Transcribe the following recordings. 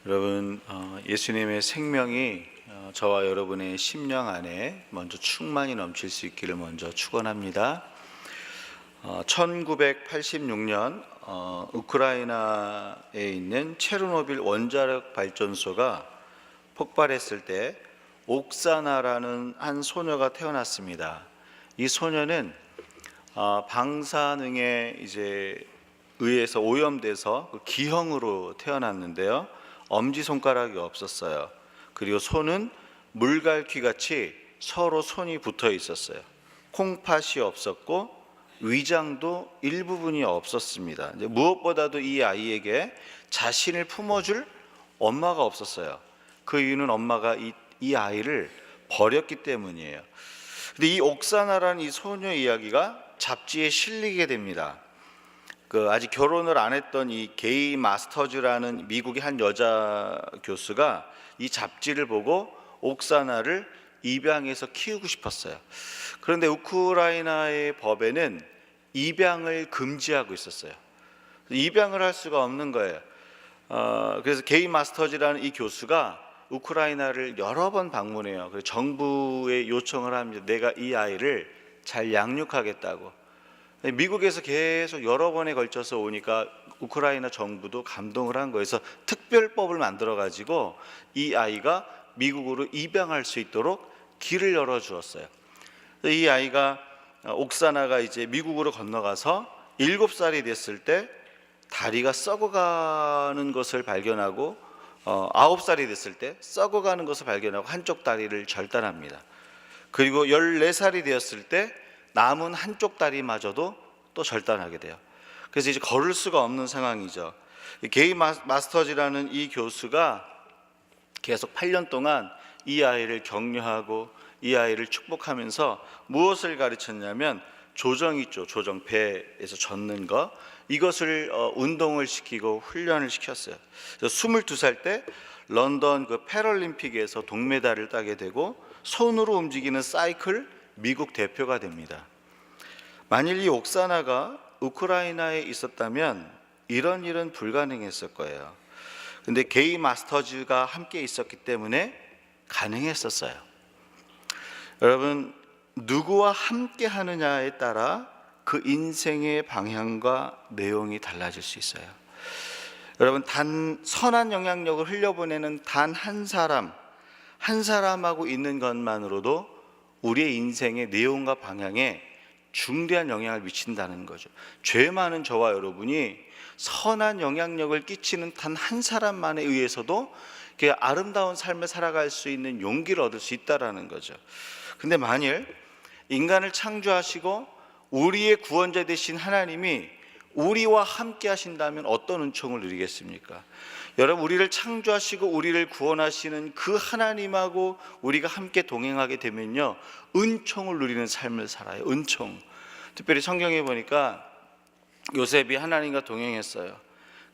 여러분, 예수님의 생명이 저와 여러분의 심령 안에 먼저 충만히 넘칠 수 있기를 먼저 축원합니다. 1986년 우크라이나에 있는 체르노빌 원자력 발전소가 폭발했을 때 옥사나라는 한 소녀가 태어났습니다. 이 소녀는 방사능에 의해서 오염돼서 기형으로 태어났는데요. 엄지손가락이 없었어요. 그리고 손은 물갈퀴같이 서로 손이 붙어 있었어요. 콩팥이 없었고 위장도 일부분이 없었습니다. 무엇보다도 이 아이에게 자신을 품어줄 엄마가 없었어요. 그 이유는 엄마가 이 아이를 버렸기 때문이에요. 근데 이 옥사나라는 이 소녀 이야기가 잡지에 실리게 됩니다. 아직 결혼을 안 했던 이 게이 마스터즈라는 미국의 한 여자 교수가 이 잡지를 보고 옥사나를 입양해서 키우고 싶었어요. 그런데 우크라이나의 법에는 입양을 금지하고 있었어요. 입양을 할 수가 없는 거예요. 그래서 게이 마스터즈라는 이 교수가 우크라이나를 여러 번 방문해요. 그래서 정부에 요청을 합니다. 내가 이 아이를 잘 양육하겠다고. 미국에서 계속 여러 번에 걸쳐서 오니까 우크라이나 정부도 감동을 한 거예요. 그래서 특별법을 만들어 가지고 이 아이가 미국으로 입양할 수 있도록 길을 열어 주었어요. 이 아이가 옥사나가 이제 미국으로 건너가서 7살이 됐을 때 다리가 썩어가는 것을 발견하고 9살이 됐을 때 썩어가는 것을 발견하고 한쪽 다리를 절단합니다. 그리고 14살이 되었을 때 남은 한쪽 다리마저도 또 절단하게 돼요. 그래서 이제 걸을 수가 없는 상황이죠. 게이 마스터즈라는 이 교수가 계속 8년 동안 이 아이를 격려하고 이 아이를 축복하면서 무엇을 가르쳤냐면 조정 있죠. 조정, 배에서 젓는 거, 이것을 운동을 시키고 훈련을 시켰어요. 그래서 22살 때 런던 패럴림픽에서 동메달을 따게 되고 손으로 움직이는 사이클 미국 대표가 됩니다. 만일 이 옥사나가 우크라이나에 있었다면 이런 일은 불가능했을 거예요. 근데 게이 마스터즈가 함께 있었기 때문에 가능했었어요. 여러분, 누구와 함께 하느냐에 따라 그 인생의 방향과 내용이 달라질 수 있어요. 여러분, 단 선한 영향력을 흘려보내는 단 한 사람하고 있는 것만으로도 우리의 인생의 내용과 방향에 중대한 영향을 미친다는 거죠. 죄 많은 저와 여러분이 선한 영향력을 끼치는 단 한 사람만에 의해서도 아름다운 삶을 살아갈 수 있는 용기를 얻을 수 있다는 거죠. 근데 만일 인간을 창조하시고 우리의 구원자 되신 하나님이 우리와 함께 하신다면 어떤 은총을 누리겠습니까? 여러분, 우리를 창조하시고 우리를 구원하시는 그 하나님하고 우리가 함께 동행하게 되면요, 은총을 누리는 삶을 살아요. 은총. 특별히 성경에 보니까 요셉이 하나님과 동행했어요.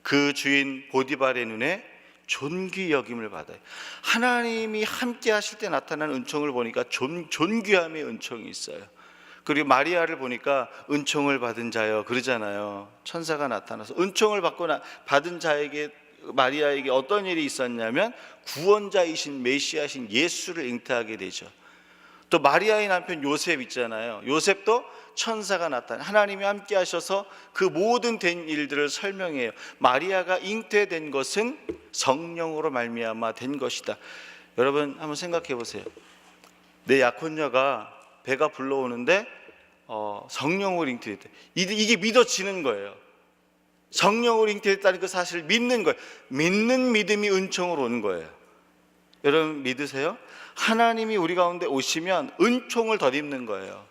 그 주인 보디발의 눈에 존귀 여김을 받아요. 하나님이 함께 하실 때 나타나는 은총을 보니까 존귀함의 은총이 있어요. 그리고 마리아를 보니까 은총을 받은 자여 그러잖아요. 천사가 나타나서 은총을 받은 자에게, 마리아에게 어떤 일이 있었냐면 구원자이신 메시아신 예수를 잉태하게 되죠. 또 마리아의 남편 요셉 있잖아요. 요셉도 천사가 나타나 하나님이 함께 하셔서 그 모든 된 일들을 설명해요. 마리아가 잉태된 것은 성령으로 말미암아 된 것이다. 여러분, 한번 생각해 보세요. 내 약혼녀가 배가 불러오는데 성령으로 잉태됐다. 이게 믿어지는 거예요. 성령으로 잉태됐다는 그 사실을 믿는 거예요. 믿는 믿음이 은총으로 오는 거예요. 여러분, 믿으세요? 하나님이 우리 가운데 오시면 은총을 덧입는 거예요.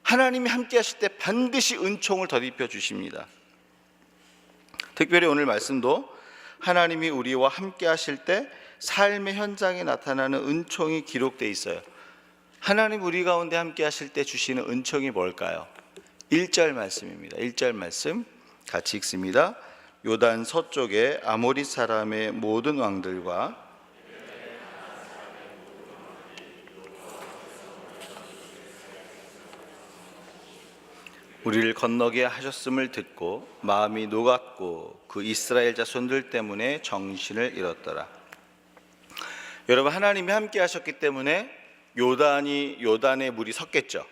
하나님이 함께 하실 때 반드시 은총을 덧입혀 주십니다. 특별히 오늘 말씀도 하나님이 우리와 함께 하실 때 삶의 현장에 나타나는 은총이 기록되어 있어요. 하나님 우리 가운데 함께 하실 때 주시는 은총이 뭘까요? 1절 말씀입니다. 1절 말씀 같이 읽습니다. 요단 서쪽의 아모리 사람의 모든 왕들과 우리를 건너게 하셨음을 듣고 마음이 녹았고 그 이스라엘 자손들 때문에 정신을 잃었더라. 여러분, 하나님이 함께 하셨기 때문에 요단의 물이 섰겠죠.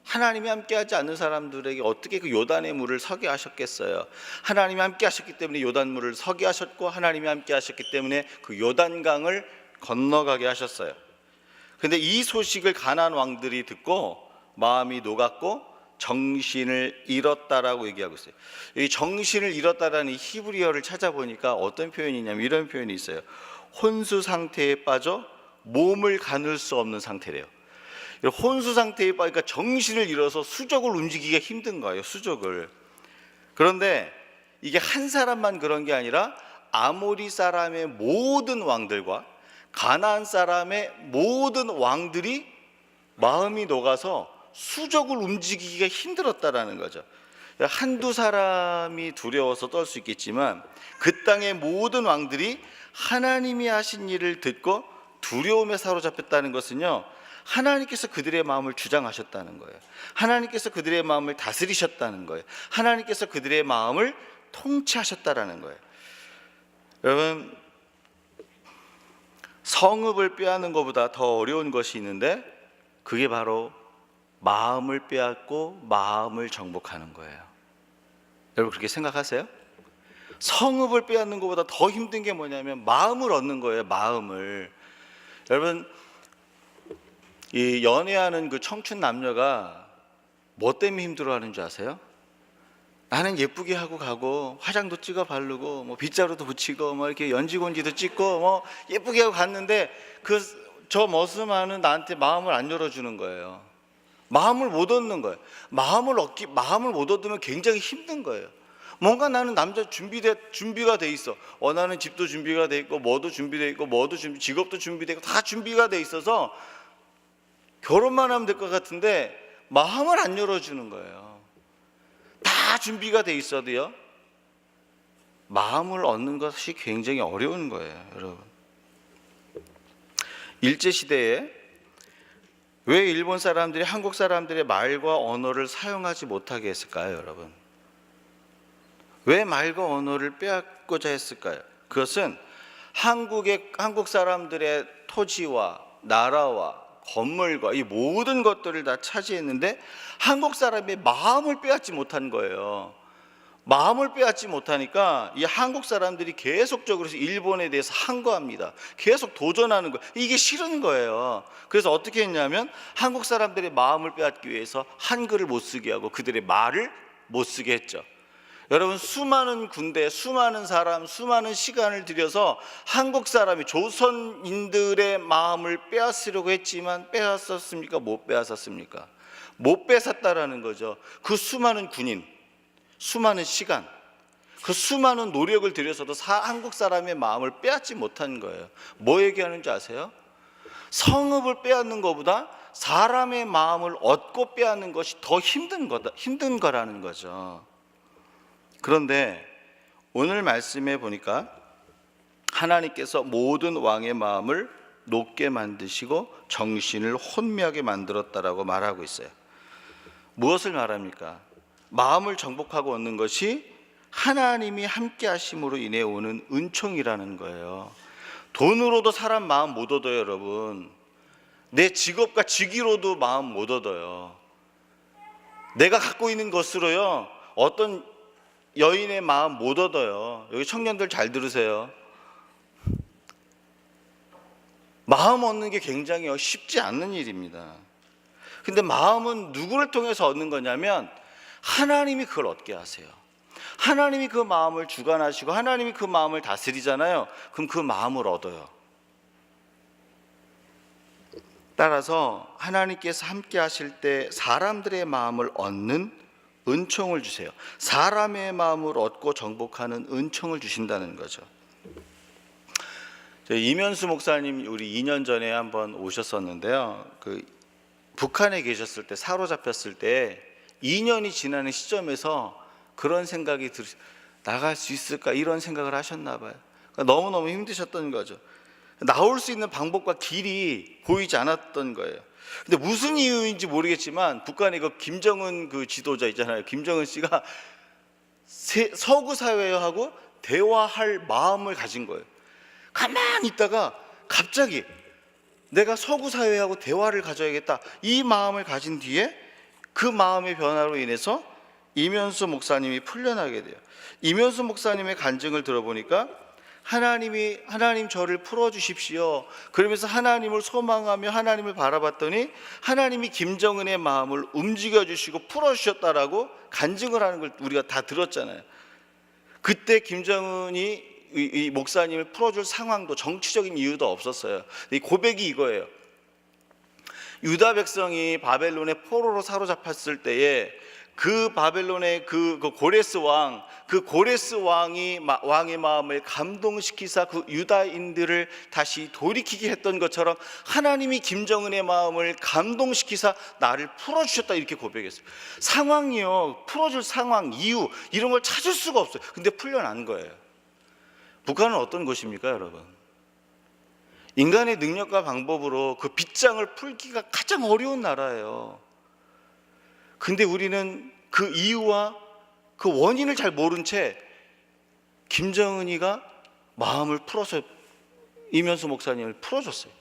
하나님이 함께하지 않는 사람들에게 어떻게 그 요단의 물을 서게 하셨겠어요? 하나님이 함께 하셨기 때문에 요단물을 서게 하셨고, 하나님이 함께 하셨기 때문에 그 요단강을 건너가게 하셨어요. 근데 이 소식을 가나안 왕들이 듣고 마음이 녹았고 정신을 잃었다라고 얘기하고 있어요. 이 정신을 잃었다라는 이 히브리어를 찾아보니까 어떤 표현이냐면 이런 표현이 있어요. 혼수 상태에 빠져 몸을 가눌 수 없는 상태래요. 혼수 상태에 빠지니까 정신을 잃어서 수족을 움직이기가 힘든 거예요. 수족을. 그런데 이게 한 사람만 그런 게 아니라 아모리 사람의 모든 왕들과 가나안 사람의 모든 왕들이 마음이 녹아서 수족을 움직이기가 힘들었다라는 거죠. 한두 사람이 두려워서 떨 수 있겠지만 그 땅의 모든 왕들이 하나님이 하신 일을 듣고 두려움에 사로잡혔다는 것은요, 하나님께서 그들의 마음을 주장하셨다는 거예요. 하나님께서 그들의 마음을 다스리셨다는 거예요. 하나님께서 그들의 마음을 통치하셨다라는 거예요. 여러분, 성읍을 빼앗는 것보다 더 어려운 것이 있는데 그게 바로 마음을 빼앗고 마음을 정복하는 거예요. 여러분, 그렇게 생각하세요? 성읍을 빼앗는 것보다 더 힘든 게 뭐냐면 마음을 얻는 거예요. 마음을. 여러분, 이 연애하는 그 청춘 남녀가 뭐 때문에 힘들어하는 줄 아세요? 나는 예쁘게 하고 가고 화장도 찍어 바르고 뭐 빗자루도 붙이고 뭐 이렇게 연지곤지도 찍고 뭐 예쁘게 하고 갔는데 저 모습만은 나한테 마음을 안 열어주는 거예요. 마음을 못 얻는 거예요. 마음을 못 얻으면 굉장히 힘든 거예요. 뭔가 나는 남자 준비가 돼 있어. 원하는 집도 준비가 돼 있고 뭐도 준비돼 있고 직업도 준비돼 있고 다 준비가 돼 있어서 결혼만 하면 될 것 같은데 마음을 안 열어주는 거예요. 다 준비가 돼 있어도요, 마음을 얻는 것이 굉장히 어려운 거예요. 여러분, 일제시대에 왜 일본 사람들이 한국 사람들의 말과 언어를 사용하지 못하게 했을까요? 여러분, 왜 말과 언어를 빼앗고자 했을까요? 그것은 한국 사람들의 토지와 나라와 건물과 이 모든 것들을 다 차지했는데 한국 사람의 마음을 빼앗지 못한 거예요. 마음을 빼앗지 못하니까 이 한국 사람들이 계속적으로 일본에 대해서 항거합니다. 계속 도전하는 거예요. 이게 싫은 거예요. 그래서 어떻게 했냐면 한국 사람들의 마음을 빼앗기 위해서 한글을 못 쓰게 하고 그들의 말을 못 쓰게 했죠. 여러분, 수많은 군대, 수많은 사람, 수많은 시간을 들여서 한국 사람이 조선인들의 마음을 빼앗으려고 했지만 빼앗았습니까? 못 빼앗았습니까? 못 빼앗았다라는 거죠. 그 수많은 군인, 수많은 시간, 그 수많은 노력을 들여서도 한국 사람의 마음을 빼앗지 못한 거예요. 뭐 얘기하는지 아세요? 성읍을 빼앗는 것보다 사람의 마음을 얻고 빼앗는 것이 더 힘든 거라는 거죠. 그런데 오늘 말씀에 보니까 하나님께서 모든 왕의 마음을 높게 만드시고 정신을 혼미하게 만들었다라고 말하고 있어요. 무엇을 말합니까? 마음을 정복하고 얻는 것이 하나님이 함께 하심으로 인해 오는 은총이라는 거예요. 돈으로도 사람 마음 못 얻어요. 여러분, 내 직업과 직위로도 마음 못 얻어요. 내가 갖고 있는 것으로요, 어떤 여인의 마음 못 얻어요. 여기 청년들 잘 들으세요. 마음 얻는 게 굉장히 쉽지 않는 일입니다. 근데 마음은 누구를 통해서 얻는 거냐면 하나님이 그걸 얻게 하세요. 하나님이 그 마음을 주관하시고 하나님이 그 마음을 다스리잖아요. 그럼 그 마음을 얻어요. 따라서 하나님께서 함께 하실 때 사람들의 마음을 얻는 은총을 주세요. 사람의 마음을 얻고 정복하는 은총을 주신다는 거죠. 이면수 목사님 우리 2년 전에 한번 오셨었는데요. 북한에 계셨을 때, 사로잡혔을 때 2년이 지나는 시점에서 그런 생각이 나갈 수 있을까 이런 생각을 하셨나 봐요. 너무너무 힘드셨던 거죠. 나올 수 있는 방법과 길이 보이지 않았던 거예요. 근데 무슨 이유인지 모르겠지만 북한의 그 김정은 그 지도자 있잖아요. 김정은 씨가 서구 사회하고 대화할 마음을 가진 거예요. 가만히 있다가 갑자기 내가 서구 사회하고 대화를 가져야겠다, 이 마음을 가진 뒤에 그 마음의 변화로 인해서 이면수 목사님이 풀려나게 돼요. 이면수 목사님의 간증을 들어보니까 하나님 저를 풀어주십시오, 그러면서 하나님을 소망하며 하나님을 바라봤더니 하나님이 김정은의 마음을 움직여주시고 풀어주셨다라고 간증을 하는 걸 우리가 다 들었잖아요. 그때 김정은이 이 목사님을 풀어줄 상황도 정치적인 이유도 없었어요. 이 고백이 이거예요. 유다 백성이 바벨론의 포로로 사로잡혔을 때에 그 바벨론의 그 고레스 왕이 왕의 마음을 감동시키사 그 유다인들을 다시 돌이키게 했던 것처럼 하나님이 김정은의 마음을 감동시키사 나를 풀어주셨다, 이렇게 고백했어요. 상황이요, 풀어줄 상황, 이유 이런 걸 찾을 수가 없어요. 근데 풀려난 거예요. 북한은 어떤 곳입니까, 여러분? 인간의 능력과 방법으로 그 빗장을 풀기가 가장 어려운 나라예요. 근데 우리는 그 이유와 그 원인을 잘 모른 채 김정은이가 마음을 풀어서 이면수 목사님을 풀어줬어요.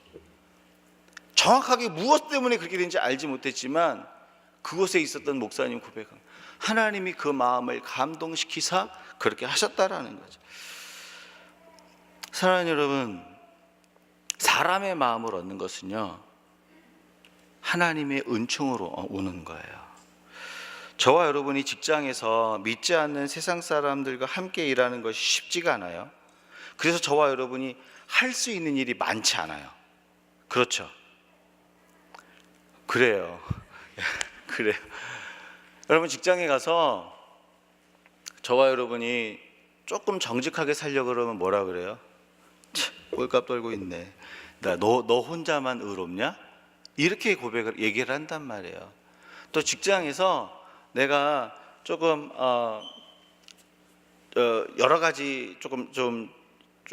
정확하게 무엇 때문에 그렇게 된지 알지 못했지만 그곳에 있었던 목사님 고백은 하나님이 그 마음을 감동시키사 그렇게 하셨다라는 거죠. 사랑하는 여러분, 사람의 마음을 얻는 것은요, 하나님의 은총으로 오는 거예요. 저와 여러분이 직장에서 믿지 않는 세상 사람들과 함께 일하는 것이 쉽지가 않아요. 그래서 저와 여러분이 할 수 있는 일이 많지 않아요. 그렇죠? 그래요. 그래요. 여러분, 직장에 가서 저와 여러분이 조금 정직하게 살려고 그러면 뭐라 그래요? 꼴값 떨고 있네. 너 혼자만 의롭냐? 이렇게 얘기를 한단 말이에요. 또 직장에서 내가 조금 여러 가지 좀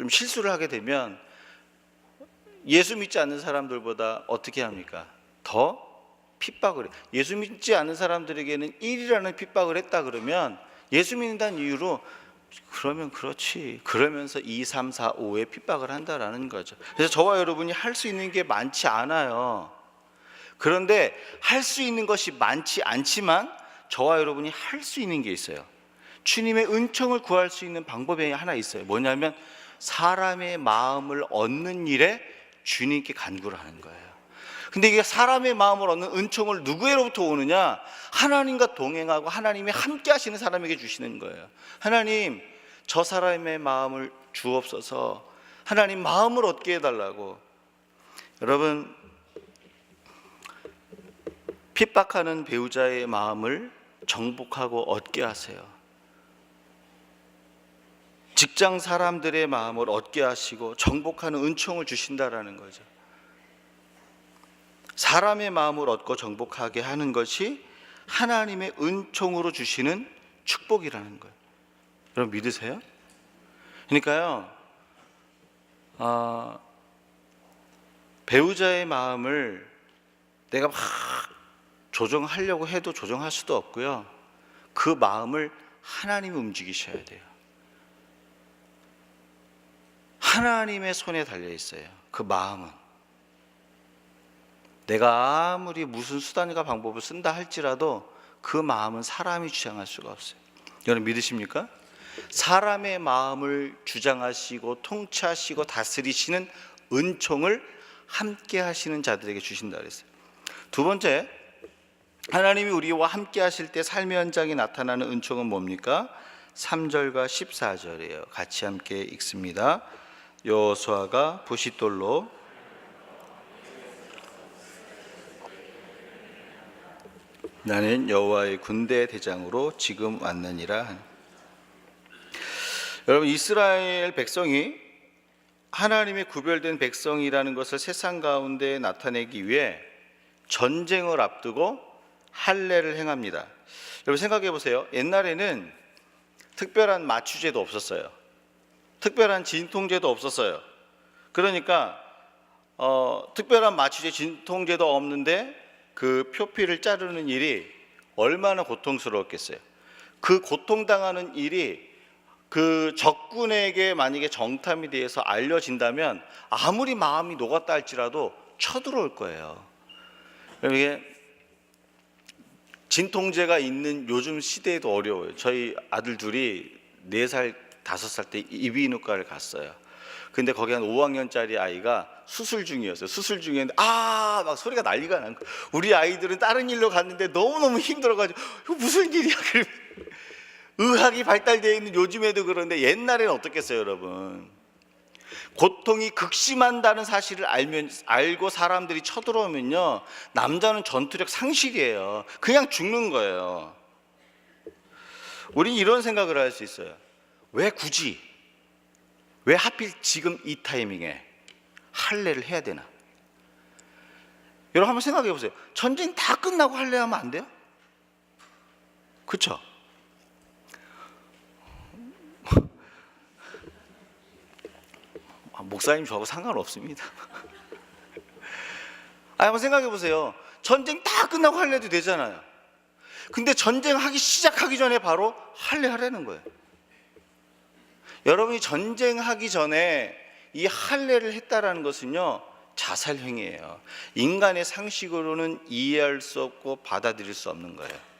실수를 하게 되면 예수 믿지 않는 사람들보다 어떻게 합니까? 더 핍박을 해요. 예수 믿지 않는 사람들에게는 1이라는 핍박을 했다 그러면 예수 믿는다는 이유로 그러면 그렇지, 그러면서 2, 3, 4, 5에 핍박을 한다라는 거죠. 그래서 저와 여러분이 할 수 있는 게 많지 않아요. 그런데 할 수 있는 것이 많지 않지만 저와 여러분이 할 수 있는 게 있어요. 주님의 은총을 구할 수 있는 방법이 하나 있어요. 뭐냐면 사람의 마음을 얻는 일에 주님께 간구를 하는 거예요. 근데 이게 사람의 마음을 얻는 은총을 누구로부터 오느냐? 하나님과 동행하고 하나님이 함께 하시는 사람에게 주시는 거예요. 하나님, 저 사람의 마음을 주옵소서. 하나님, 마음을 얻게 해달라고. 여러분, 핍박하는 배우자의 마음을 정복하고 얻게 하세요. 직장 사람들의 마음을 얻게 하시고 정복하는 은총을 주신다라는 거죠. 사람의 마음을 얻고 정복하게 하는 것이 하나님의 은총으로 주시는 축복이라는 거예요. 여러분 믿으세요? 그러니까요, 배우자의 마음을 내가 막 조정하려고 해도 조정할 수도 없고요. 그 마음을 하나님이 움직이셔야 돼요. 하나님의 손에 달려 있어요. 그 마음은. 내가 아무리 무슨 수단과 방법을 쓴다 할지라도 그 마음은 사람이 주장할 수가 없어요. 여러분 믿으십니까? 사람의 마음을 주장하시고 통치하시고 다스리시는 은총을 함께 하시는 자들에게 주신다 그랬어요. 두 번째, 하나님이 우리와 함께 하실 때 삶의 현장에 나타나는 은총은 뭡니까? 3절과 14절이에요. 같이 함께 읽습니다. 여호수아가 부싯돌로 나는 여호와의 군대 대장으로 지금 왔느니라. 여러분, 이스라엘 백성이 하나님의 구별된 백성이라는 것을 세상 가운데 나타내기 위해 전쟁을 앞두고 할례를 행합니다. 여러분 생각해 보세요. 옛날에는 특별한 마취제도 없었어요. 특별한 진통제도 없었어요. 그러니까 특별한 마취제 진통제도 없는데 그 표피를 자르는 일이 얼마나 고통스러웠겠어요. 그 고통당하는 일이 그 적군에게 만약에 정탐이 대해서 알려진다면 아무리 마음이 녹았다 할지라도 쳐들어올 거예요. 이게 진통제가 있는 요즘 시대에도 어려워요. 저희 아들 둘이 4살, 5살 때 이비인후과를 갔어요. 근데 거기 한 5학년짜리 아이가 수술 중이었어요. 수술 중이었는데 막 소리가 난리가 난 거예요. 우리 아이들은 다른 일로 갔는데 너무너무 힘들어가지고 이거 무슨 일이야? 의학이 발달되어 있는 요즘에도 그런데 옛날에는 어떻겠어요, 여러분? 고통이 극심한다는 사실을 알고 사람들이 쳐들어오면요, 남자는 전투력 상실이에요. 그냥 죽는 거예요. 우린 이런 생각을 할 수 있어요. 왜 하필 지금 이 타이밍에 할례를 해야 되나? 여러분 한번 생각해 보세요. 전쟁 다 끝나고 할례하면 안 돼요? 그렇죠? 목사님 저하고 상관없습니다. 한번 생각해 보세요. 전쟁 다 끝나고 할례도 되잖아요. 근데 전쟁하기 시작하기 전에 바로 할례하라는 거예요. 여러분이 전쟁하기 전에 이 할례를 했다라는 것은요, 자살 행위예요. 인간의 상식으로는 이해할 수 없고 받아들일 수 없는 거예요.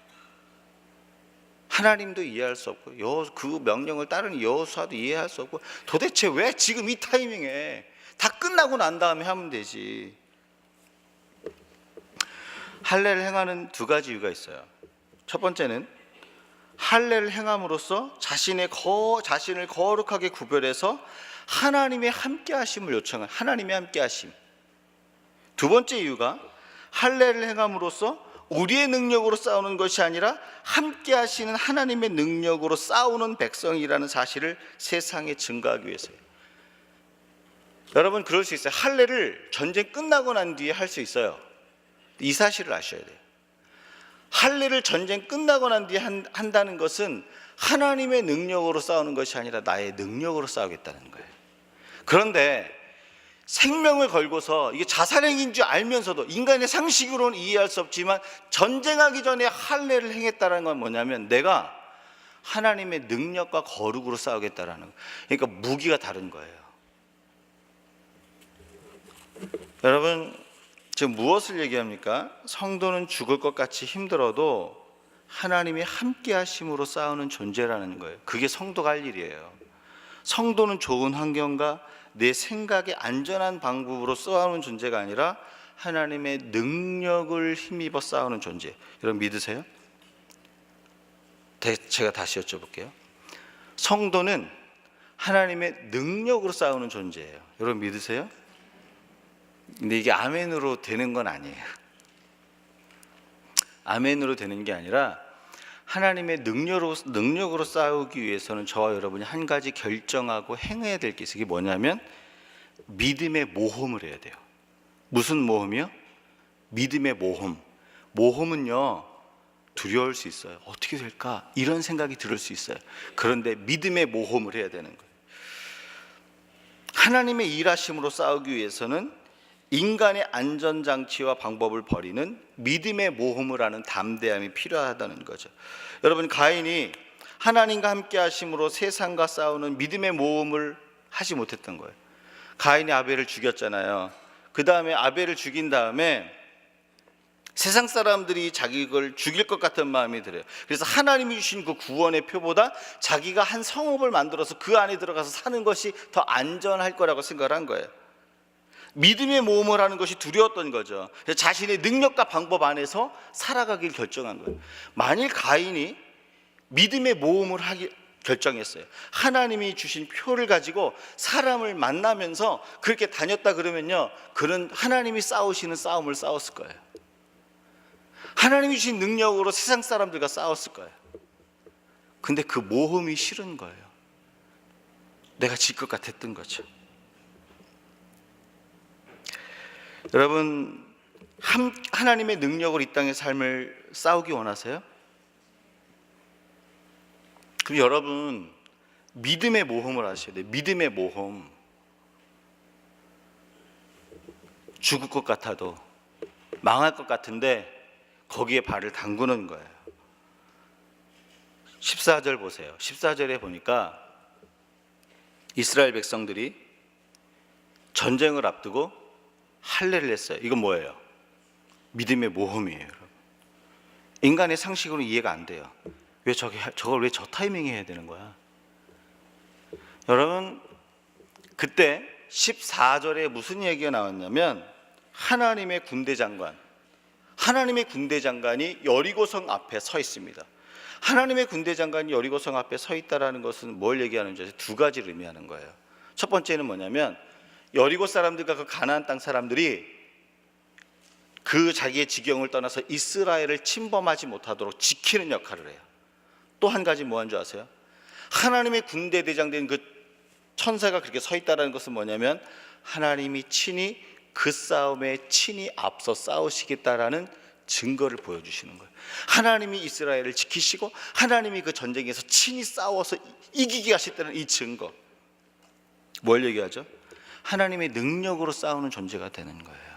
하나님도 이해할 수 없고 그 명령을 따르는 여호수아도 이해할 수 없고, 도대체 왜 지금 이 타이밍에 다 끝나고 난 다음에 하면 되지? 할례를 행하는 2가지 이유가 있어요. 첫 번째는 할례를 행함으로써 자신을 거룩하게 구별해서 하나님의 함께하심을 요청한 하나님의 함께하심. 2번째 이유가 할례를 행함으로써 우리의 능력으로 싸우는 것이 아니라 함께 하시는 하나님의 능력으로 싸우는 백성이라는 사실을 세상에 증거하기 위해서예요. 여러분 그럴 수 있어요. 할례를 전쟁 끝나고 난 뒤에 할 수 있어요. 이 사실을 아셔야 돼요. 할례를 전쟁 끝나고 난 뒤에 한다는 것은 하나님의 능력으로 싸우는 것이 아니라 나의 능력으로 싸우겠다는 거예요. 그런데 생명을 걸고서 이게 자살행위인 줄 알면서도 인간의 상식으로는 이해할 수 없지만 전쟁하기 전에 할례를 행했다는 건 뭐냐면 내가 하나님의 능력과 거룩으로 싸우겠다라는 거예요. 그러니까 무기가 다른 거예요. 여러분 지금 무엇을 얘기합니까? 성도는 죽을 것 같이 힘들어도 하나님이 함께 하심으로 싸우는 존재라는 거예요. 그게 성도가 할 일이에요. 성도는 좋은 환경과 내 생각에 안전한 방법으로 싸우는 존재가 아니라 하나님의 능력을 힘입어 싸우는 존재. 여러분 믿으세요? 제가 다시 여쭤볼게요. 성도는 하나님의 능력으로 싸우는 존재예요. 여러분 믿으세요? 근데 이게 아멘으로 되는 건 아니에요. 아멘으로 되는 게 아니라 하나님의 능력으로 싸우기 위해서는 저와 여러분이 한 가지 결정하고 행해야 될 게 있어요. 이게 뭐냐면 믿음의 모험을 해야 돼요. 무슨 모험이요? 믿음의 모험. 모험은요 두려울 수 있어요. 어떻게 될까? 이런 생각이 들을 수 있어요. 그런데 믿음의 모험을 해야 되는 거예요. 하나님의 일하심으로 싸우기 위해서는 인간의 안전장치와 방법을 버리는 믿음의 모험을 하는 담대함이 필요하다는 거죠. 여러분 가인이 하나님과 함께 하심으로 세상과 싸우는 믿음의 모험을 하지 못했던 거예요. 가인이 아벨을 죽였잖아요. 그 다음에 아벨을 죽인 다음에 세상 사람들이 자기를 죽일 것 같은 마음이 들어요. 그래서 하나님이 주신 그 구원의 표보다 자기가 한 성읍을 만들어서 그 안에 들어가서 사는 것이 더 안전할 거라고 생각을 한 거예요. 믿음의 모험을 하는 것이 두려웠던 거죠. 그래서 자신의 능력과 방법 안에서 살아가길 결정한 거예요. 만일 가인이 믿음의 모험을 결정했어요. 하나님이 주신 표를 가지고 사람을 만나면서 그렇게 다녔다 그러면요, 그는 하나님이 싸우시는 싸움을 싸웠을 거예요. 하나님이 주신 능력으로 세상 사람들과 싸웠을 거예요. 근데 그 모험이 싫은 거예요. 내가 질 것 같았던 거죠. 여러분 하나님의 능력으로 이 땅의 삶을 싸우기 원하세요? 그럼 여러분 믿음의 모험을 하셔야 돼요. 믿음의 모험. 죽을 것 같아도, 망할 것 같은데 거기에 발을 담그는 거예요. 14절 보세요. 14절에 보니까 이스라엘 백성들이 전쟁을 앞두고 할례를 했어요. 이건 뭐예요? 믿음의 모험이에요, 여러분. 인간의 상식으로는 이해가 안 돼요. 왜 저걸 왜 저 타이밍에 해야 되는 거야? 여러분, 그때 14절에 무슨 얘기가 나왔냐면 하나님의 군대 장관이 여리고성 앞에 서 있습니다. 하나님의 군대 장관이 여리고성 앞에 서 있다라는 것은 뭘 얘기하는지 아세요? 두 가지를 의미하는 거예요. 첫 번째는 뭐냐면 여리고 사람들과 그 가나안 땅 사람들이 그 자기의 지경을 떠나서 이스라엘을 침범하지 못하도록 지키는 역할을 해요. 또 한 가지 뭐 한 줄 아세요? 하나님의 군대 대장된 그 천사가 그렇게 서 있다는 것은 뭐냐면 하나님이 친히 그 싸움에 친히 앞서 싸우시겠다라는 증거를 보여주시는 거예요. 하나님이 이스라엘을 지키시고 하나님이 그 전쟁에서 친히 싸워서 이기게 하셨다는 이 증거. 뭘 얘기하죠? 하나님의 능력으로 싸우는 존재가 되는 거예요.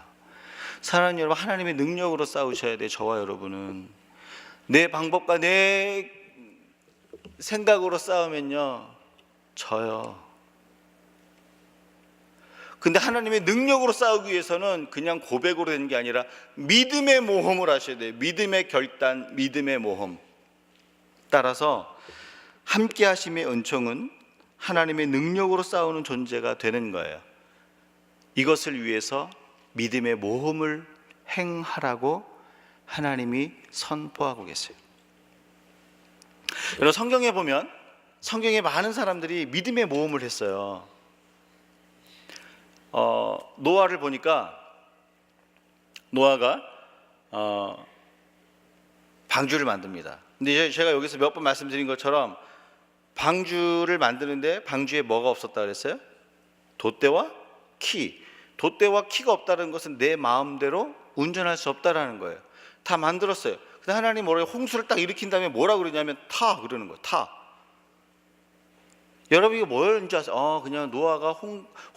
사랑하는 여러분, 하나님의 능력으로 싸우셔야 돼요. 저와 여러분은 내 방법과 내 생각으로 싸우면요 져요. 근데 하나님의 능력으로 싸우기 위해서는 그냥 고백으로 되는 게 아니라 믿음의 모험을 하셔야 돼요. 믿음의 결단, 믿음의 모험. 따라서 함께 하심의 은총은 하나님의 능력으로 싸우는 존재가 되는 거예요. 이것을 위해서 믿음의 모험을 행하라고 하나님이 선포하고 계세요. 여러분, 성경에 보면 성경에 많은 사람들이 믿음의 모험을 했어요. 노아를 보니까 노아가 방주를 만듭니다. 근데 제가 여기서 몇 번 말씀드린 것처럼 방주를 만드는데 방주에 뭐가 없었다 그랬어요? 돛대와 키. 돛대와 키가 없다는 것은 내 마음대로 운전할 수 없다라는 거예요. 다 만들었어요. 근데 하나님 뭐라고 홍수를 딱 일으킨 다음에 뭐라 그러냐면 타 그러는 거예요. 타. 여러분 이거 뭐였는지 아세요? 그냥 노아가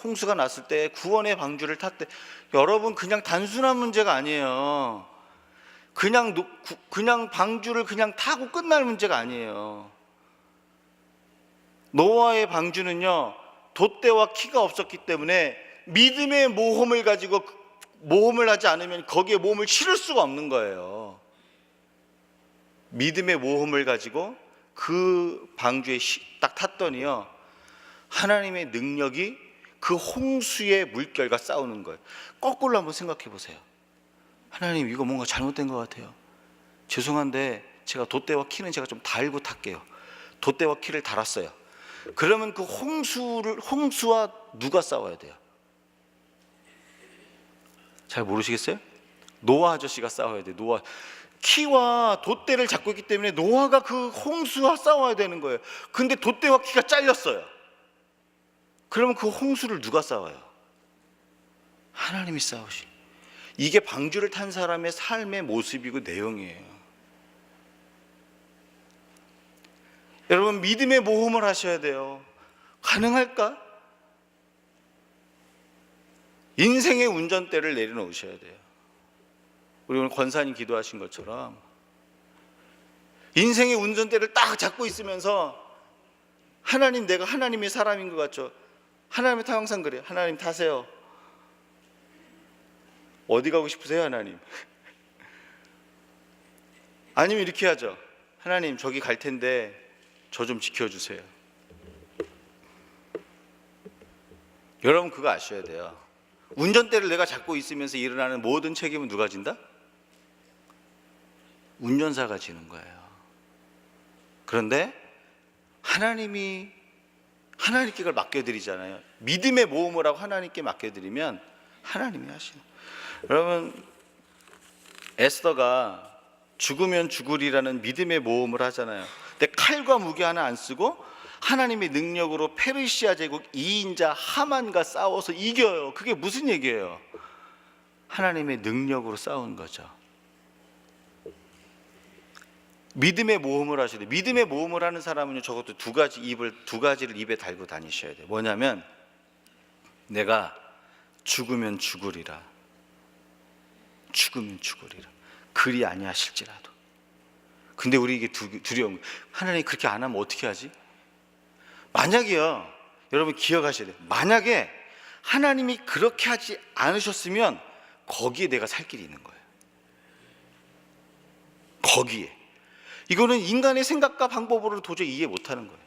홍수가 났을 때 구원의 방주를 탔대. 여러분 그냥 단순한 문제가 아니에요. 그냥 방주를 그냥 타고 끝날 문제가 아니에요. 노아의 방주는요 돛대와 키가 없었기 때문에 믿음의 모험을 가지고 모험을 하지 않으면 거기에 몸을 실을 수가 없는 거예요. 믿음의 모험을 가지고 그 방주에 딱 탔더니요 하나님의 능력이 그 홍수의 물결과 싸우는 거예요. 거꾸로 한번 생각해 보세요. 하나님 이거 뭔가 잘못된 것 같아요. 죄송한데 제가 돛대와 키는 제가 좀 달고 탈게요. 돛대와 키를 달았어요. 그러면 그 홍수와 누가 싸워야 돼요? 잘 모르시겠어요? 노아 아저씨가 싸워야 돼요. 노아. 키와 돛대를 잡고 있기 때문에 노아가 그 홍수와 싸워야 되는 거예요. 근데 돛대와 키가 잘렸어요. 그러면 그 홍수를 누가 싸워요? 하나님이 싸우시. 이게 방주를 탄 사람의 삶의 모습이고 내용이에요. 여러분 믿음의 모험을 하셔야 돼요. 가능할까? 인생의 운전대를 내려놓으셔야 돼요. 우리 오늘 권사님 기도하신 것처럼 인생의 운전대를 딱 잡고 있으면서 하나님 내가 하나님의 사람인 것 같죠? 하나님은 항상 그래요. 하나님 타세요. 어디 가고 싶으세요 하나님? 아니면 이렇게 하죠. 하나님 저기 갈 텐데 저 좀 지켜주세요. 여러분 그거 아셔야 돼요. 운전대를 내가 잡고 있으면서 일어나는 모든 책임은 누가 진다? 운전사가 지는 거예요. 그런데 하나님께 그걸 맡겨드리잖아요. 믿음의 모험을 하고 하나님께 맡겨드리면 하나님이 하시는. 여러분 에스더가 죽으면 죽으리라는 믿음의 모험을 하잖아요. 근데 칼과 무기 하나 안 쓰고 하나님의 능력으로 페르시아 제국 2인자 하만과 싸워서 이겨요. 그게 무슨 얘기예요? 하나님의 능력으로 싸운 거죠. 믿음의 모험을 하셔야 돼요. 믿음의 모험을 하는 사람은요 적어도 두 가지를 입에 달고 다니셔야 돼요. 뭐냐면 내가 죽으면 죽으리라. 죽으면 죽으리라. 그리 아니하실지라도. 근데 우리 이게 두려운 거예요. 하나님 그렇게 안 하면 어떻게 하지? 만약에요, 여러분 기억하셔야 돼요. 만약에 하나님이 그렇게 하지 않으셨으면 거기에 내가 살 길이 있는 거예요. 거기에. 이거는 인간의 생각과 방법으로 도저히 이해 못하는 거예요.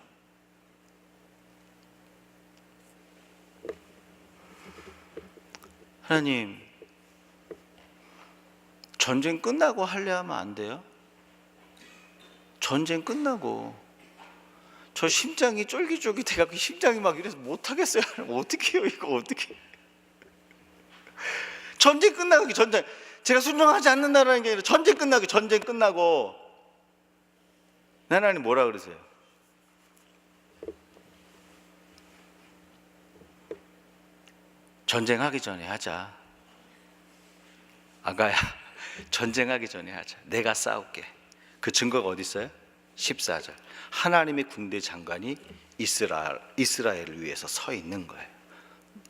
하나님, 전쟁 끝나고 할래 하면 안 돼요? 전쟁 끝나고 저 심장이 쫄깃쫄깃해갖고 심장이 막 이래서 못하겠어요. 어떻게 해요 이거 어떻게? 전쟁 끝나고 전쟁, 제가 순종하지 않는다라는 게 아니라 전쟁 끝나고 하나님 뭐라 그러세요? 전쟁하기 전에 하자. 아가야, 전쟁하기 전에 하자. 내가 싸울게. 그 증거가 어디 있어요? 14절. 하나님의 군대 장관이 이스라엘을 위해서 서 있는 거예요.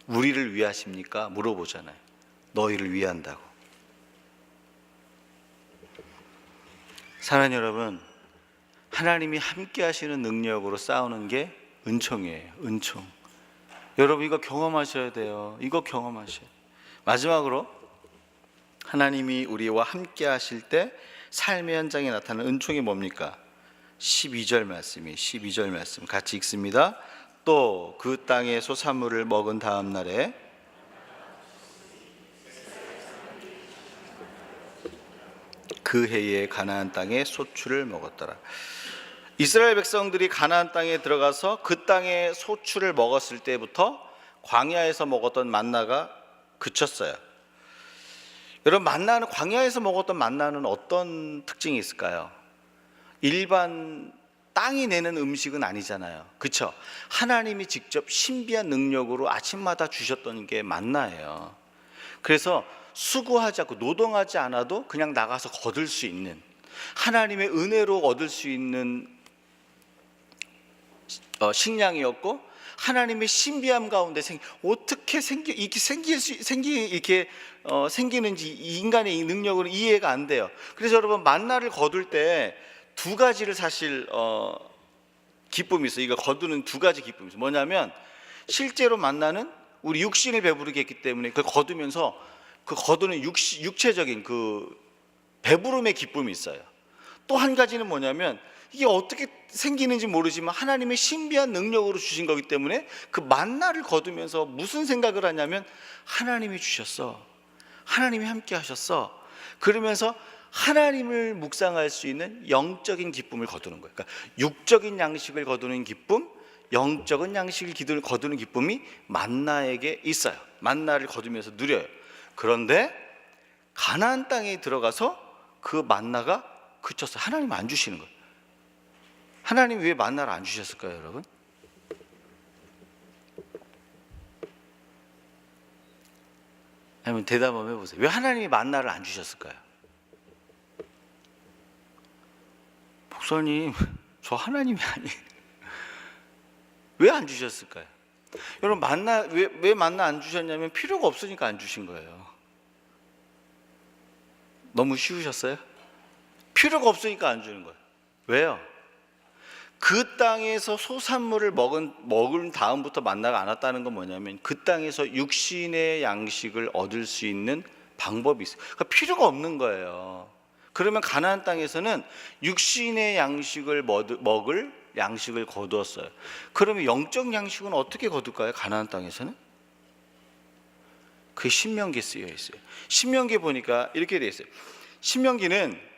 우리를 위하십니까? 물어보잖아요. 너희를 위한다고. 사랑하는 여러분, 하나님이 함께 하시는 능력으로 싸우는 게 은총이에요. 은총. 여러분 이거 경험하셔야 돼요. 이거 경험하셔야 돼요. 마지막으로 하나님이 우리와 함께 하실 때 삶의 현장에 나타나는 은총이 뭡니까? 12절 말씀 같이 읽습니다. 또 그 땅의 소산물을 먹은 다음 날에 그 해에 가나안 땅의 소출을 먹었더라. 이스라엘 백성들이 가나안 땅에 들어가서 그 땅의 소출을 먹었을 때부터 광야에서 먹었던 만나가 그쳤어요. 여러분, 광야에서 먹었던 만나는 어떤 특징이 있을까요? 일반 땅이 내는 음식은 아니잖아요. 그렇죠? 하나님이 직접 신비한 능력으로 아침마다 주셨던 게 만나예요. 그래서 수고하지 않고 노동하지 않아도 그냥 나가서 거둘 수 있는, 하나님의 은혜로 얻을 수 있는 식량이었고, 하나님의 신비함 가운데 어떻게 생기는지 인간의 이 능력으로 이해가 안 돼요. 그래서 여러분, 만나를 거둘 때 두 가지를 사실 기쁨이 있어요. 이거 거두는 두 가지 기쁨이 있어요. 뭐냐면 실제로 만나는 우리 육신을 배부르게 했기 때문에 그걸 거두면서 그 거두는 육체적인 그 배부름의 기쁨이 있어요. 또 한 가지는 뭐냐면 이게 어떻게 생기는지 모르지만 하나님의 신비한 능력으로 주신 거기 때문에 그 만나를 거두면서 무슨 생각을 하냐면 하나님이 주셨어, 하나님이 함께 하셨어, 그러면서 하나님을 묵상할 수 있는 영적인 기쁨을 거두는 거예요. 그러니까 육적인 양식을 거두는 기쁨, 영적인 양식을 거두는 기쁨이 만나에게 있어요. 만나를 거두면서 누려요. 그런데 가나안 땅에 들어가서 그 만나가 그쳤어요. 하나님 안 주시는 거예요. 하나님 왜 만나를 안 주셨을까요, 여러분? 한번 대답 한번 해보세요. 왜 하나님이 만나를 안 주셨을까요? 목사님, 저 하나님이 아니에요. 왜 안 주셨을까요? 여러분, 왜 만나 안 주셨냐면 필요가 없으니까 안 주신 거예요. 너무 쉬우셨어요? 필요가 없으니까 안 주는 거예요. 왜요? 그 땅에서 소산물을 먹은 다음부터 만나가 안 왔다는 건 뭐냐면 그 땅에서 육신의 양식을 얻을 수 있는 방법이 있어요. 그러니까 필요가 없는 거예요. 그러면 가나안 땅에서는 육신의 양식을 먹을 양식을 거두었어요. 그러면 영적 양식은 어떻게 거둘까요? 가나안 땅에서는? 그게 신명기에 쓰여 있어요. 신명기에 보니까 이렇게 되어 있어요. 신명기는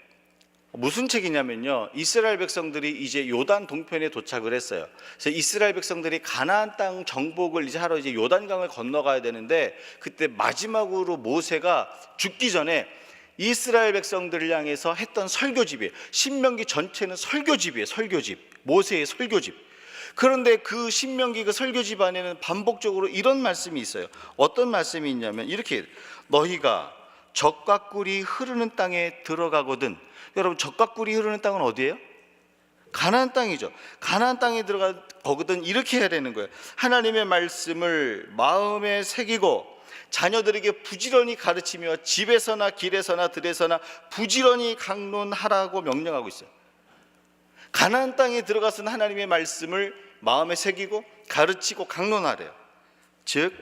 무슨 책이냐면요, 이스라엘 백성들이 이제 요단 동편에 도착을 했어요. 그래서 이스라엘 백성들이 가나안 땅 정복을 이제 하러 이제 요단강을 건너가야 되는데, 그때 마지막으로 모세가 죽기 전에 이스라엘 백성들을 향해서 했던 설교집이에요. 신명기 전체는 설교집이에요. 설교집, 모세의 설교집. 그런데 그 신명기 그 설교집 안에는 반복적으로 이런 말씀이 있어요. 어떤 말씀이 있냐면 이렇게, 너희가 젖과 꿀이 흐르는 땅에 들어가거든. 여러분, 젖과 꿀이 흐르는 땅은 어디예요? 가나안 땅이죠. 가나안 땅에 들어가거든. 이렇게 해야 되는 거예요. 하나님의 말씀을 마음에 새기고 자녀들에게 부지런히 가르치며 집에서나 길에서나 들에서나 부지런히 강론하라고 명령하고 있어요. 가나안 땅에 들어가서는 하나님의 말씀을 마음에 새기고 가르치고 강론하래요. 즉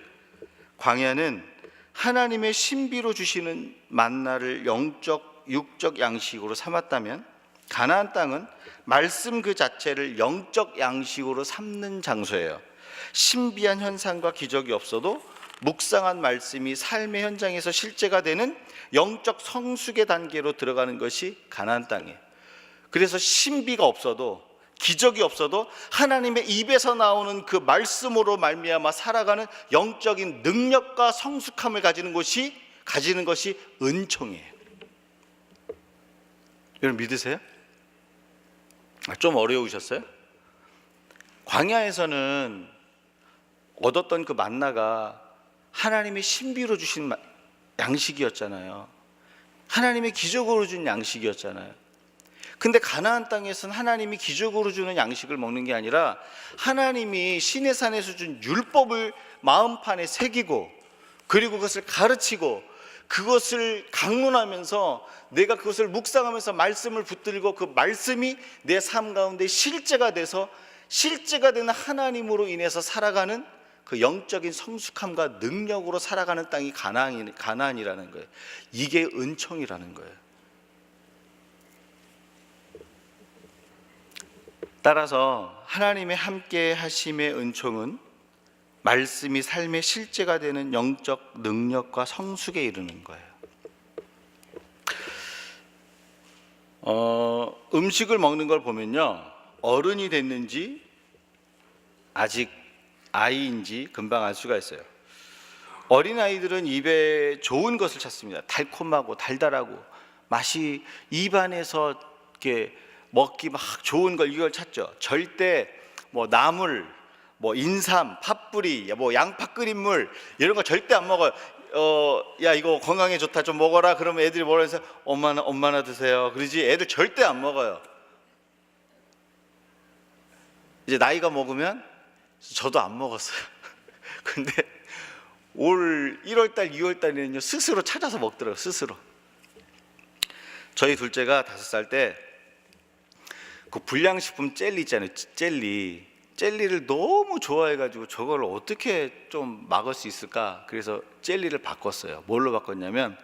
광야는 하나님의 신비로 주시는 만나를 영적 육적 양식으로 삼았다면, 가나안 땅은 말씀 그 자체를 영적 양식으로 삼는 장소예요. 신비한 현상과 기적이 없어도 묵상한 말씀이 삶의 현장에서 실제가 되는 영적 성숙의 단계로 들어가는 것이 가나안 땅이에요. 그래서 신비가 없어도, 기적이 없어도 하나님의 입에서 나오는 그 말씀으로 말미암아 살아가는 영적인 능력과 성숙함을 가지는 것이 은총이에요. 여러분 믿으세요? 좀 어려우셨어요? 광야에서는 얻었던 그 만나가 하나님의 신비로 주신 양식이었잖아요. 하나님의 기적으로 준 양식이었잖아요. 근데 가나안 땅에서는 하나님이 기적으로 주는 양식을 먹는 게 아니라 하나님이 시내산에서 준 율법을 마음판에 새기고, 그리고 그것을 가르치고 그것을 강론하면서 내가 그것을 묵상하면서 말씀을 붙들고 그 말씀이 내 삶 가운데 실제가 돼서 실제가 되는 하나님으로 인해서 살아가는 그 영적인 성숙함과 능력으로 살아가는 땅이 가나안이라는 거예요. 이게 은총이라는 거예요. 따라서 하나님의 함께 하심의 은총은 말씀이 삶의 실제가 되는 영적 능력과 성숙에 이르는 거예요. 음식을 먹는 걸 보면요, 어른이 됐는지 아직 아이인지 금방 알 수가 있어요. 어린아이들은 입에 좋은 것을 찾습니다. 달콤하고 달달하고 맛이 입안에서 이렇게 먹기 막 좋은 걸, 이걸 찾죠. 절대 뭐 나물, 뭐 인삼, 팥뿌리, 뭐 양파 끓인 물 이런 거 절대 안 먹어요. 야 이거 건강에 좋다 좀 먹어라. 그러면 애들이 뭐라 해서 엄마나 드세요. 그러지 애들 절대 안 먹어요. 이제 나이가 먹으면 저도 안 먹었어요. 근데 올 1월달, 2월달에는요 스스로 찾아서 먹더라고요. 스스로. 저희 둘째가 5살 때 그 불량식품 젤리 있잖아요. 젤리를 너무 좋아해가지고 저걸 어떻게 좀 막을 수 있을까? 그래서 젤리를 바꿨어요. 뭘로 바꿨냐면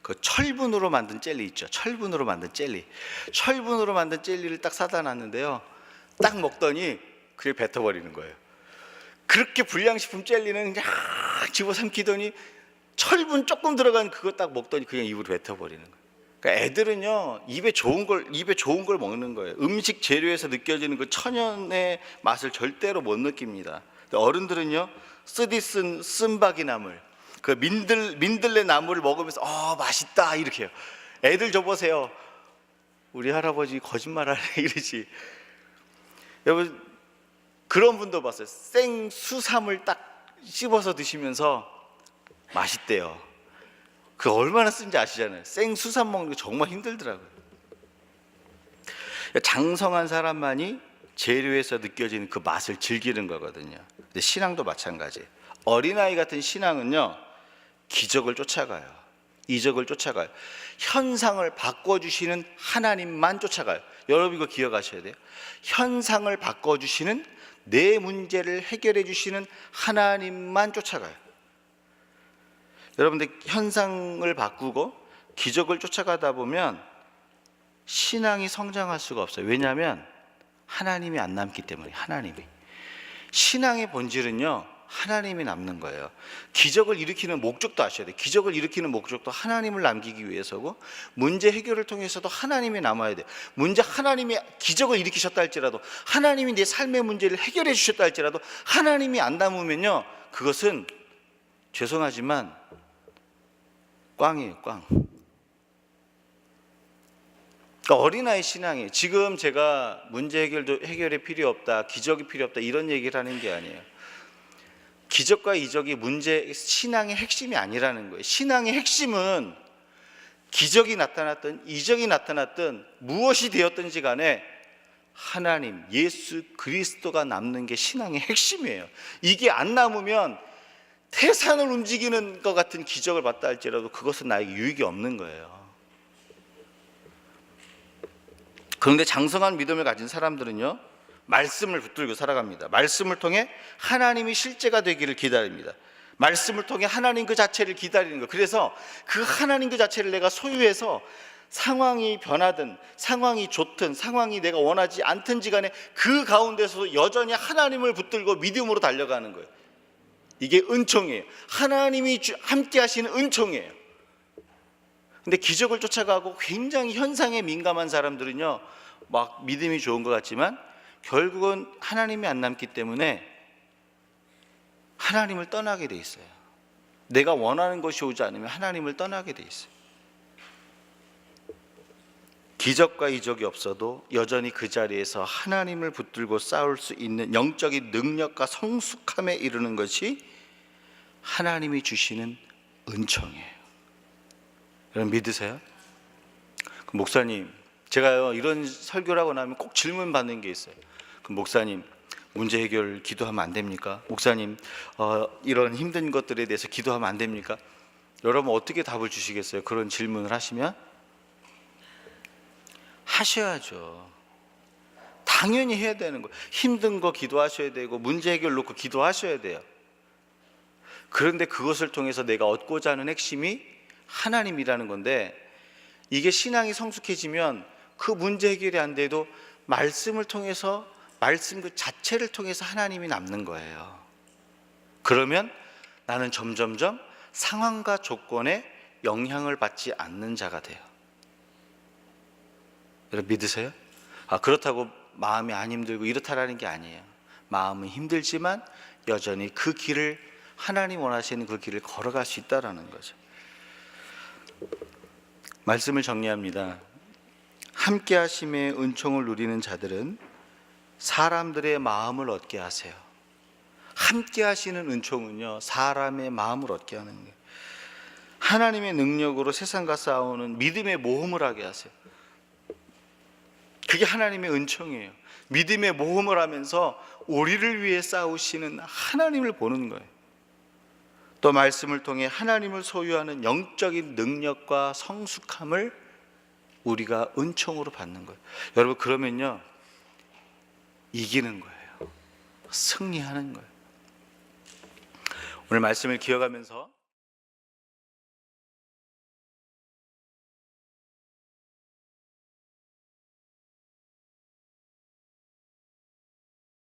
그 철분으로 만든 젤리 있죠. 철분으로 만든 젤리를 딱 사다 놨는데요. 딱 먹더니 그게 뱉어버리는 거예요. 그렇게 불량식품 젤리는 그냥 집어삼키더니 철분 조금 들어간 그거 딱 먹더니 그냥 입으로 뱉어버리는 거예요. 그러니까 애들은요 입에 좋은 걸 먹는 거예요. 음식 재료에서 느껴지는 그 천연의 맛을 절대로 못 느낍니다. 어른들은요 쓰디쓴 쓴바기 나물, 그 민들레 나물을 먹으면서 맛있다 이렇게 해요. 애들 저 보세요. 우리 할아버지 거짓말하네 이러지. 여러분 그런 분도 봤어요. 생수삼을 딱 씹어서 드시면서 맛있대요. 그 얼마나 쓴지 아시잖아요. 생수삼 먹는 게 정말 힘들더라고요. 장성한 사람만이 재료에서 느껴지는 그 맛을 즐기는 거거든요. 근데 신앙도 마찬가지. 어린아이 같은 신앙은요 기적을 쫓아가요. 이적을 쫓아가요. 현상을 바꿔주시는 하나님만 쫓아가요. 여러분 이거 기억하셔야 돼요. 현상을 바꿔주시는, 내 문제를 해결해 주시는 하나님만 쫓아가요. 여러분들 현상을 바꾸고 기적을 쫓아가다 보면 신앙이 성장할 수가 없어요. 왜냐하면 하나님이 안 남기 때문에. 하나님이, 신앙의 본질은요 하나님이 남는 거예요. 기적을 일으키는 목적도 아셔야 돼요. 기적을 일으키는 목적도 하나님을 남기기 위해서고, 문제 해결을 통해서도 하나님이 남아야 돼요. 하나님이 기적을 일으키셨다 할지라도, 하나님이 내 삶의 문제를 해결해 주셨다 할지라도 하나님이 안 남으면요 그것은 죄송하지만 꽝이에요. 꽝. 그러니까 어린아이 신앙이에요. 지금 제가 문제 해결이 필요 없다, 기적이 필요 없다 이런 얘기를 하는 게 아니에요. 기적과 이적이 신앙의 핵심이 아니라는 거예요. 신앙의 핵심은 기적이 나타났든 이적이 나타났든 무엇이 되었든지 간에 하나님, 예수 그리스도가 남는 게 신앙의 핵심이에요. 이게 안 남으면 태산을 움직이는 것 같은 기적을 봤다 할지라도 그것은 나에게 유익이 없는 거예요. 그런데 장성한 믿음을 가진 사람들은요, 말씀을 붙들고 살아갑니다. 말씀을 통해 하나님이 실제가 되기를 기다립니다. 말씀을 통해 하나님 그 자체를 기다리는 거. 그래서 그 하나님 그 자체를 내가 소유해서 상황이 변하든 상황이 좋든 상황이 내가 원하지 않든지 간에 그 가운데서도 여전히 하나님을 붙들고 믿음으로 달려가는 거예요. 이게 은총이에요. 하나님이 함께 하시는 은총이에요. 근데 기적을 쫓아가고 굉장히 현상에 민감한 사람들은요, 막 믿음이 좋은 것 같지만 결국은 하나님이 안 남기 때문에 하나님을 떠나게 돼 있어요. 내가 원하는 것이 오지 않으면 하나님을 떠나게 돼 있어요. 기적과 이적이 없어도 여전히 그 자리에서 하나님을 붙들고 싸울 수 있는 영적인 능력과 성숙함에 이르는 것이 하나님이 주시는 은총이에요. 여러분 믿으세요? 목사님, 제가요 이런 설교를 하고 나면 꼭 질문 받는 게 있어요. 그럼 목사님, 문제 해결 기도하면 안 됩니까? 목사님, 이런 힘든 것들에 대해서 기도하면 안 됩니까? 여러분 어떻게 답을 주시겠어요? 그런 질문을 하시면 하셔야죠. 당연히 해야 되는 거예요. 힘든 거 기도하셔야 되고 문제 해결 놓고 기도하셔야 돼요. 그런데 그것을 통해서 내가 얻고자 하는 핵심이 하나님이라는 건데, 이게 신앙이 성숙해지면 그 문제 해결이 안 돼도 말씀을 통해서, 말씀 그 자체를 통해서 하나님이 남는 거예요. 그러면 나는 점점점 상황과 조건에 영향을 받지 않는 자가 돼요. 여러분 믿으세요? 그렇다고 마음이 안 힘들고 이렇다라는 게 아니에요. 마음은 힘들지만 여전히 그 길을, 하나님 원하시는 그 길을 걸어갈 수 있다라는 거죠. 말씀을 정리합니다. 함께 하심의 은총을 누리는 자들은 사람들의 마음을 얻게 하세요. 함께 하시는 은총은요, 사람의 마음을 얻게 하는 거예요. 하나님의 능력으로 세상과 싸우는 믿음의 모험을 하게 하세요. 그게 하나님의 은총이에요. 믿음의 모험을 하면서 우리를 위해 싸우시는 하나님을 보는 거예요. 또 말씀을 통해 하나님을 소유하는 영적인 능력과 성숙함을 우리가 은총으로 받는 거예요. 여러분 그러면요, 이기는 거예요. 승리하는 거예요. 오늘 말씀을 기억하면서